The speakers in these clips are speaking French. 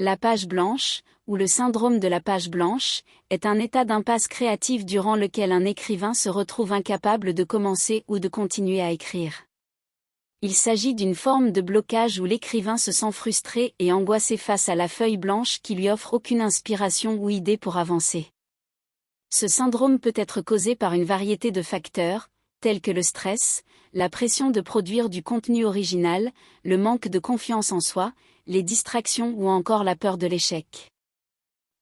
La page blanche, ou le syndrome de la page blanche, est un état d'impasse créative durant lequel un écrivain se retrouve incapable de commencer ou de continuer à écrire. Il s'agit d'une forme de blocage où l'écrivain se sent frustré et angoissé face à la feuille blanche qui lui offre aucune inspiration ou idée pour avancer. Ce syndrome peut être causé par une variété de facteurs, tels que le stress, la pression de produire du contenu original, le manque de confiance en soi, les distractions ou encore la peur de l'échec.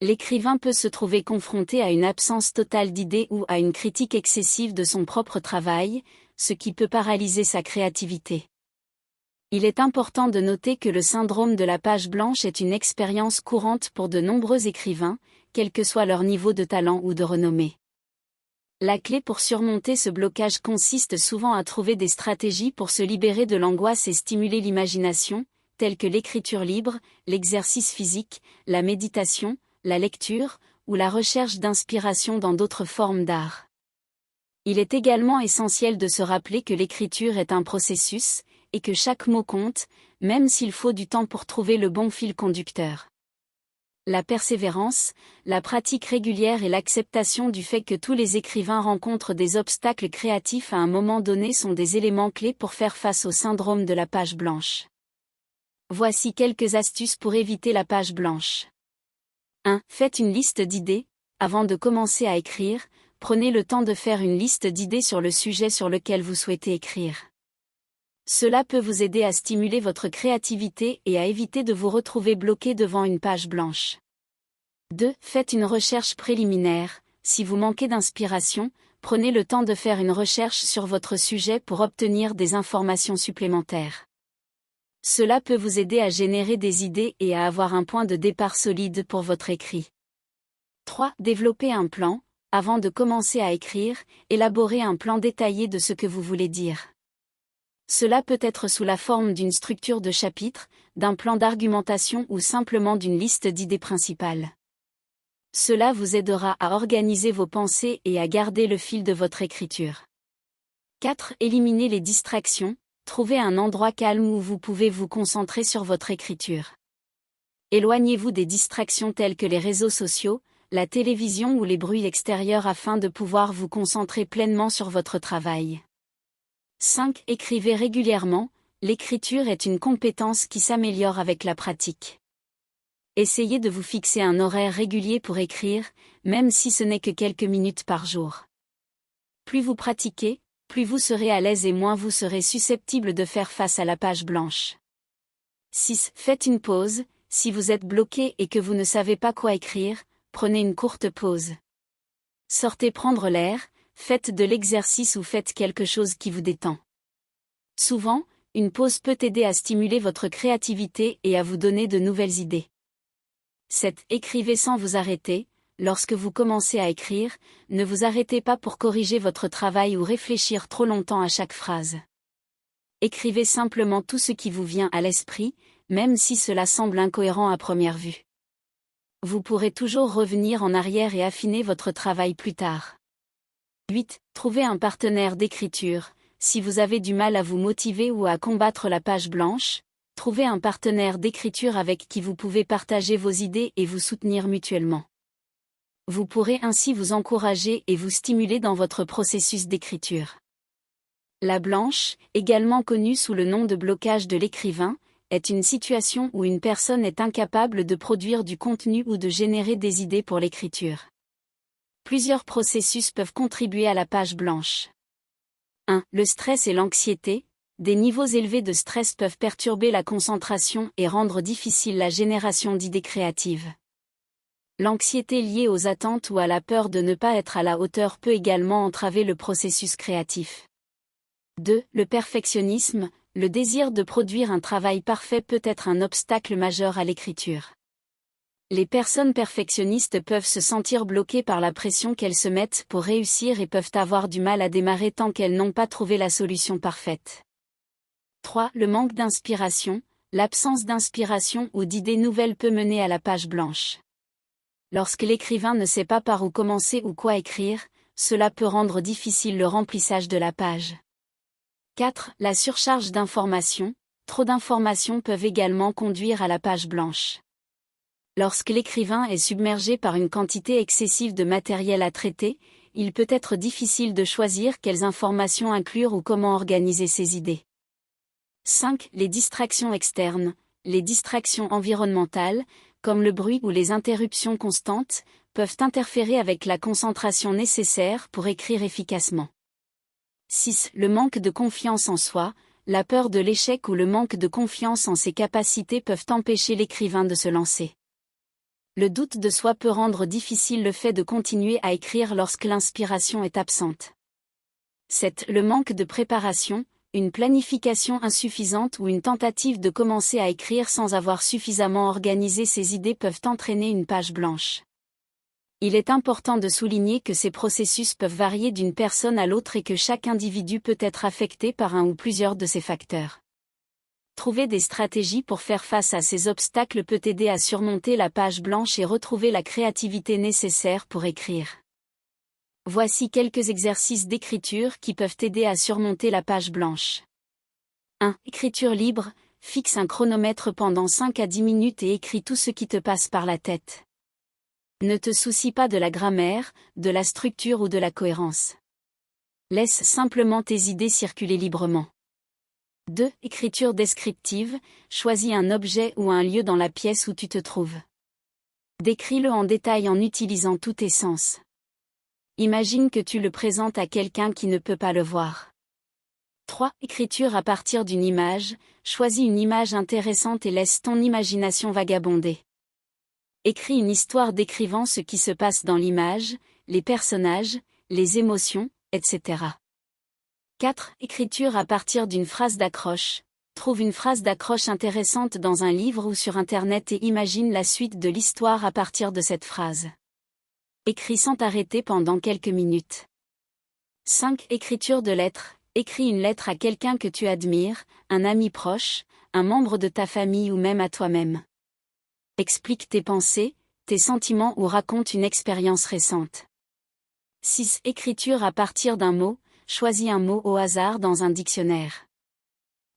L'écrivain peut se trouver confronté à une absence totale d'idées ou à une critique excessive de son propre travail, ce qui peut paralyser sa créativité. Il est important de noter que le syndrome de la page blanche est une expérience courante pour de nombreux écrivains, quel que soit leur niveau de talent ou de renommée. La clé pour surmonter ce blocage consiste souvent à trouver des stratégies pour se libérer de l'angoisse et stimuler l'imagination, telles que l'écriture libre, l'exercice physique, la méditation, la lecture, ou la recherche d'inspiration dans d'autres formes d'art. Il est également essentiel de se rappeler que l'écriture est un processus, et que chaque mot compte, même s'il faut du temps pour trouver le bon fil conducteur. La persévérance, la pratique régulière et l'acceptation du fait que tous les écrivains rencontrent des obstacles créatifs à un moment donné sont des éléments clés pour faire face au syndrome de la page blanche. Voici quelques astuces pour éviter la page blanche. 1. Faites une liste d'idées. Avant de commencer à écrire, prenez le temps de faire une liste d'idées sur le sujet sur lequel vous souhaitez écrire. Cela peut vous aider à stimuler votre créativité et à éviter de vous retrouver bloqué devant une page blanche. 2. Faites une recherche préliminaire. Si vous manquez d'inspiration, prenez le temps de faire une recherche sur votre sujet pour obtenir des informations supplémentaires. Cela peut vous aider à générer des idées et à avoir un point de départ solide pour votre écrit. 3. Développez un plan. Avant de commencer à écrire, élaborez un plan détaillé de ce que vous voulez dire. Cela peut être sous la forme d'une structure de chapitre, d'un plan d'argumentation ou simplement d'une liste d'idées principales. Cela vous aidera à organiser vos pensées et à garder le fil de votre écriture. 4. Éliminez les distractions. Trouvez un endroit calme où vous pouvez vous concentrer sur votre écriture. Éloignez-vous des distractions telles que les réseaux sociaux, la télévision ou les bruits extérieurs afin de pouvoir vous concentrer pleinement sur votre travail. 5. Écrivez régulièrement. L'écriture est une compétence qui s'améliore avec la pratique. Essayez de vous fixer un horaire régulier pour écrire, même si ce n'est que quelques minutes par jour. Plus vous pratiquez, plus vous serez à l'aise et moins vous serez susceptible de faire face à la page blanche. 6. Faites une pause. Si vous êtes bloqué et que vous ne savez pas quoi écrire, prenez une courte pause. Sortez prendre l'air, faites de l'exercice ou faites quelque chose qui vous détend. Souvent, une pause peut aider à stimuler votre créativité et à vous donner de nouvelles idées. 7. Écrivez sans vous arrêter. Lorsque vous commencez à écrire, ne vous arrêtez pas pour corriger votre travail ou réfléchir trop longtemps à chaque phrase. Écrivez simplement tout ce qui vous vient à l'esprit, même si cela semble incohérent à première vue. Vous pourrez toujours revenir en arrière et affiner votre travail plus tard. 8. Trouvez un partenaire d'écriture. Si vous avez du mal à vous motiver ou à combattre la page blanche, trouvez un partenaire d'écriture avec qui vous pouvez partager vos idées et vous soutenir mutuellement. Vous pourrez ainsi vous encourager et vous stimuler dans votre processus d'écriture. La blanche, également connue sous le nom de blocage de l'écrivain, est une situation où une personne est incapable de produire du contenu ou de générer des idées pour l'écriture. Plusieurs processus peuvent contribuer à la page blanche. 1. Le stress et l'anxiété. Des niveaux élevés de stress peuvent perturber la concentration et rendre difficile la génération d'idées créatives. L'anxiété liée aux attentes ou à la peur de ne pas être à la hauteur peut également entraver le processus créatif. 2. Le perfectionnisme. Le désir de produire un travail parfait peut être un obstacle majeur à l'écriture. Les personnes perfectionnistes peuvent se sentir bloquées par la pression qu'elles se mettent pour réussir et peuvent avoir du mal à démarrer tant qu'elles n'ont pas trouvé la solution parfaite. 3. Le manque d'inspiration. L'absence d'inspiration ou d'idées nouvelles peut mener à la page blanche. Lorsque l'écrivain ne sait pas par où commencer ou quoi écrire, cela peut rendre difficile le remplissage de la page. 4. La surcharge d'informations. Trop d'informations peuvent également conduire à la page blanche. Lorsque l'écrivain est submergé par une quantité excessive de matériel à traiter, il peut être difficile de choisir quelles informations inclure ou comment organiser ses idées. 5. Les distractions externes. Les distractions environnementales, comme le bruit ou les interruptions constantes, peuvent interférer avec la concentration nécessaire pour écrire efficacement. 6. Le manque de confiance en soi. La peur de l'échec ou le manque de confiance en ses capacités peuvent empêcher l'écrivain de se lancer. Le doute de soi peut rendre difficile le fait de continuer à écrire lorsque l'inspiration est absente. 7. Le manque de préparation. Une planification insuffisante ou une tentative de commencer à écrire sans avoir suffisamment organisé ses idées peuvent entraîner une page blanche. Il est important de souligner que ces processus peuvent varier d'une personne à l'autre et que chaque individu peut être affecté par un ou plusieurs de ces facteurs. Trouver des stratégies pour faire face à ces obstacles peut aider à surmonter la page blanche et retrouver la créativité nécessaire pour écrire. Voici quelques exercices d'écriture qui peuvent aider à surmonter la page blanche. 1. Écriture libre. Fixe un chronomètre pendant 5 à 10 minutes et écris tout ce qui te passe par la tête. Ne te soucie pas de la grammaire, de la structure ou de la cohérence. Laisse simplement tes idées circuler librement. 2. Écriture descriptive. Choisis un objet ou un lieu dans la pièce où tu te trouves. Décris-le en détail en utilisant tous tes sens. Imagine que tu le présentes à quelqu'un qui ne peut pas le voir. 3. Écriture à partir d'une image. Choisis une image intéressante et laisse ton imagination vagabonder. Écris une histoire décrivant ce qui se passe dans l'image, les personnages, les émotions, etc. 4. Écriture à partir d'une phrase d'accroche. Trouve une phrase d'accroche intéressante dans un livre ou sur Internet et imagine la suite de l'histoire à partir de cette phrase. Écris sans t'arrêter pendant quelques minutes. 5. Écriture de lettres. Écris une lettre à quelqu'un que tu admires, un ami proche, un membre de ta famille ou même à toi-même. Explique tes pensées, tes sentiments ou raconte une expérience récente. 6. Écriture à partir d'un mot. Choisis un mot au hasard dans un dictionnaire.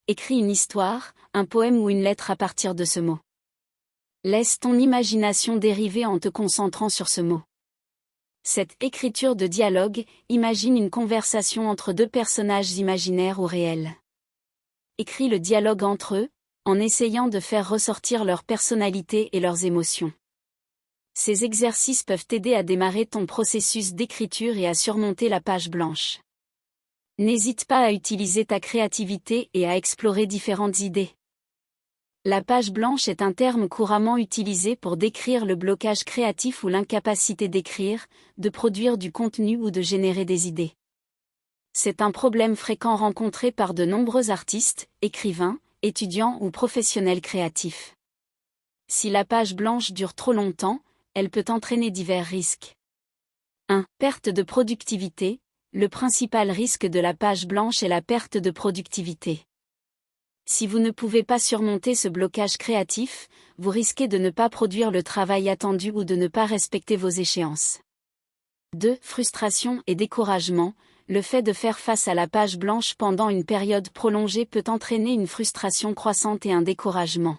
Écris une histoire, un poème ou une lettre à partir de ce mot. Laisse ton imagination dériver en te concentrant sur ce mot. 7. Écriture de dialogue. Imagine une conversation entre deux personnages imaginaires ou réels. Écris le dialogue entre eux, en essayant de faire ressortir leur personnalité et leurs émotions. Ces exercices peuvent t'aider à démarrer ton processus d'écriture et à surmonter la page blanche. N'hésite pas à utiliser ta créativité et à explorer différentes idées. La page blanche est un terme couramment utilisé pour décrire le blocage créatif ou l'incapacité d'écrire, de produire du contenu ou de générer des idées. C'est un problème fréquent rencontré par de nombreux artistes, écrivains, étudiants ou professionnels créatifs. Si la page blanche dure trop longtemps, elle peut entraîner divers risques. 1. Perte de productivité. Le principal risque de la page blanche est la perte de productivité. Si vous ne pouvez pas surmonter ce blocage créatif, vous risquez de ne pas produire le travail attendu ou de ne pas respecter vos échéances. 2. Frustration et découragement. Le fait de faire face à la page blanche pendant une période prolongée peut entraîner une frustration croissante et un découragement.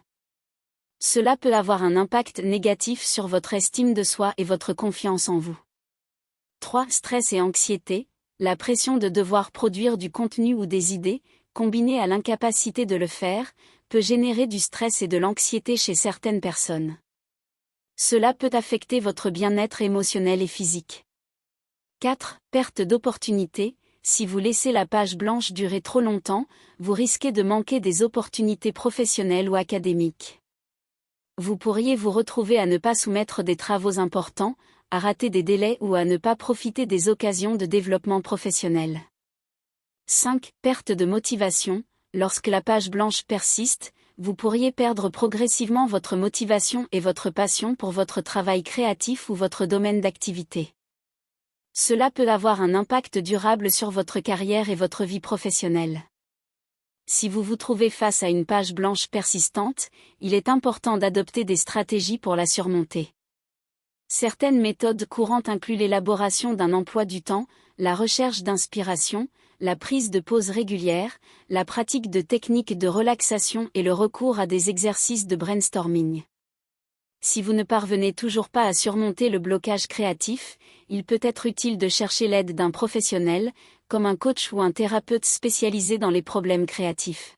Cela peut avoir un impact négatif sur votre estime de soi et votre confiance en vous. 3. Stress et anxiété. La pression de devoir produire du contenu ou des idées, combinée à l'incapacité de le faire, peut générer du stress et de l'anxiété chez certaines personnes. Cela peut affecter votre bien-être émotionnel et physique. 4. Perte d'opportunités. Si vous laissez la page blanche durer trop longtemps, vous risquez de manquer des opportunités professionnelles ou académiques. Vous pourriez vous retrouver à ne pas soumettre des travaux importants, à rater des délais ou à ne pas profiter des occasions de développement professionnel. 5. Perte de motivation. Lorsque la page blanche persiste, vous pourriez perdre progressivement votre motivation et votre passion pour votre travail créatif ou votre domaine d'activité. Cela peut avoir un impact durable sur votre carrière et votre vie professionnelle. Si vous vous trouvez face à une page blanche persistante, il est important d'adopter des stratégies pour la surmonter. Certaines méthodes courantes incluent l'élaboration d'un emploi du temps, la recherche d'inspiration, la prise de pauses régulières, la pratique de techniques de relaxation et le recours à des exercices de brainstorming. Si vous ne parvenez toujours pas à surmonter le blocage créatif, il peut être utile de chercher l'aide d'un professionnel, comme un coach ou un thérapeute spécialisé dans les problèmes créatifs.